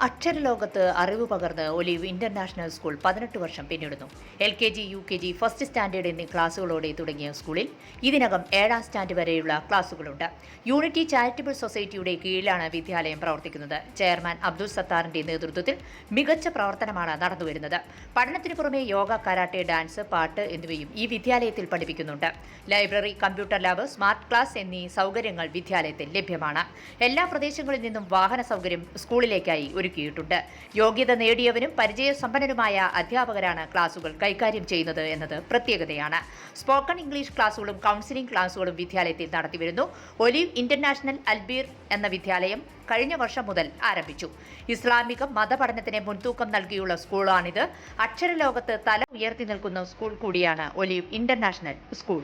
അക്ഷരലോകത്ത് അറിവ് പകർന്ന് olive international school 18 വർഷം പിന്നിടുന്നു. LKG, UKG, ഫസ്റ്റ് സ്റ്റാൻഡേർഡ് എന്നീ ക്ലാസുകളോടെ തുടങ്ങിയ സ്കൂളിൽ ഇതിനകം 7ാം സ്റ്റാൻഡ് വരെയുള്ള ക്ലാസുകളുണ്ട്. യൂണിറ്റി ചാരിറ്റബിൾ സൊസൈറ്റിയുടെ കീഴിലാണ് വിദ്യാലയം പ്രവർത്തിക്കുന്നത്. ചെയർമാൻ അബ്ദുൾ സത്താറിന്റെ നേതൃത്വത്തിൽ മികച്ച പ്രവർത്തനമാണ് നടന്നുവരുന്നത്. പഠനത്തിനു പുറമെ യോഗ, കരാട്ടെ, ഡാൻസ്, പാട്ട് എന്നിവയും ഈ വിദ്യാലയത്തിൽ പഠിപ്പിക്കുന്നുണ്ട്. Library, computer lab, smart class എന്നീ സൗകര്യങ്ങൾ വിദ്യാലയത്തിൽ ലഭ്യമാണ്. എല്ലാ പ്രദേശങ്ങളിൽ നിന്നും വാഹന സൗകര്യം സ്കൂളിലേക്കായി ഒരുക്കിയിട്ടുണ്ട്. യോഗ്യത നേടിയവരും പരിചയസമ്പന്നരുമായ അധ്യാപകരാണ് ക്ലാസുകൾ കൈകാര്യം ചെയ്യുന്നത് എന്നത് പ്രത്യേകതയാണ്. സ്പോക്കൺ ഇംഗ്ലീഷ് ക്ലാസുകളും കൗൺസിലിംഗ് ക്ലാസുകളും വിദ്യാലയത്തിൽ നടത്തിവരുന്നു. ഒലിവ് ഇന്റർനാഷണൽ അൽബീർ എന്ന വിദ്യാലയം കഴിഞ്ഞ വർഷം മുതൽ ആരംഭിച്ചു. ഇസ്ലാമിക മതപഠനത്തിന് മുൻതൂക്കം നൽകിയുള്ള സ്കൂളാണിത്. അക്ഷരലോകത്ത് തല ഉയർത്തി നിൽക്കുന്ന സ്കൂൾ കൂടിയാണ് ഒലിവ് ഇന്റർനാഷണൽ സ്കൂൾ.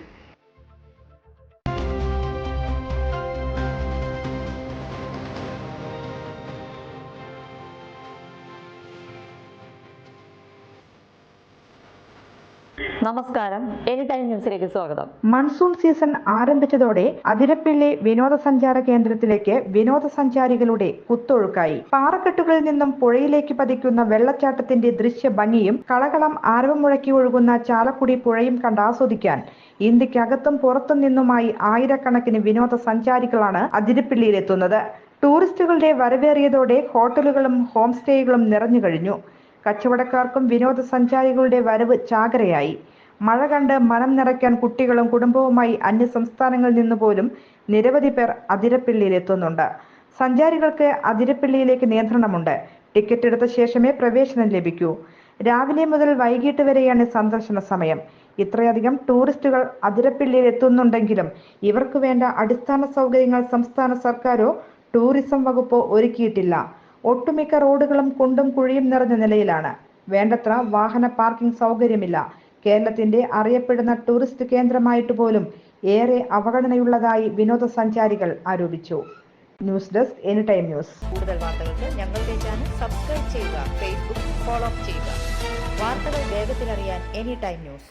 നമസ്കാരം, എനി ടൈം ന്യൂസിലേക്ക് സ്വാഗതം. മൺസൂൺ സീസൺ ആരംഭിച്ചതോടെ അതിരപ്പിള്ളി വിനോദസഞ്ചാര കേന്ദ്രത്തിലേക്ക് വിനോദസഞ്ചാരികളുടെ കുത്തൊഴുക്കായി. പാറക്കെട്ടുകളിൽ നിന്നും പുഴയിലേക്ക് പതിക്കുന്ന വെള്ളച്ചാട്ടത്തിന്റെ ദൃശ്യ ഭംഗിയും കളകളം ആരവം മുഴക്കി ഒഴുകുന്ന ചാലക്കുടി പുഴയും കണ്ടാസ്വദിക്കാൻ ഇന്ത്യക്കകത്തും പുറത്തും നിന്നുമായി ആയിരക്കണക്കിന് വിനോദസഞ്ചാരികളാണ് അതിരപ്പിള്ളിയിലെത്തുന്നത്. ടൂറിസ്റ്റുകളുടെ വരവേറിയതോടെ ഹോട്ടലുകളും ഹോം സ്റ്റേകളും നിറഞ്ഞു കഴിഞ്ഞു. കച്ചവടക്കാർക്കും വിനോദസഞ്ചാരികളുടെ വരവ് ചാകരയായി. മഴ കണ്ട് മനം നിറയ്ക്കാൻ കുട്ടികളും കുടുംബവുമായി അന്യ സംസ്ഥാനങ്ങളിൽ നിന്ന് പോലും നിരവധി പേർ അതിരപ്പിള്ളിയിലെത്തുന്നുണ്ട്. സഞ്ചാരികൾക്ക് അതിരപ്പിള്ളിയിലേക്ക് നിയന്ത്രണമുണ്ട്. ടിക്കറ്റ് എടുത്ത ശേഷമേ പ്രവേശനം ലഭിക്കൂ. രാവിലെ മുതൽ വൈകിട്ട് വരെയാണ് സന്ദർശന സമയം. ഇത്രയധികം ടൂറിസ്റ്റുകൾ അതിരപ്പിള്ളിയിൽ എത്തുന്നുണ്ടെങ്കിലും ഇവർക്ക് വേണ്ട അടിസ്ഥാന സൗകര്യങ്ങൾ സംസ്ഥാന സർക്കാരോ ടൂറിസം വകുപ്പോ ഒരുക്കിയിട്ടില്ല. ഒട്ടുമിക്ക റോഡുകളും കുണ്ടും കുഴിയും നിറഞ്ഞ നിലയിലാണ്. വേണ്ടത്ര വാഹന പാർക്കിംഗ് സൗകര്യമില്ല. കേരളത്തിന്റെ അറിയപ്പെടുന്ന ടൂറിസ്റ്റ് കേന്ദ്രമായിട്ട് പോലും ഏറെ അവഗണനയുള്ളതായി വിനോദസഞ്ചാരികൾ ആരോപിച്ചു. News desk, any time news. കൂടുതൽ വാർത്തകൾക്ക് ഞങ്ങളുടെ ചാനൽ സബ്സ്ക്രൈബ് ചെയ്യുക, ഫേസ്ബുക്ക് ഫോളോ ചെയ്യുക. വാർത്തകൾ വേഗത്തിലറിയാൻ എനി ടൈം ന്യൂസ്.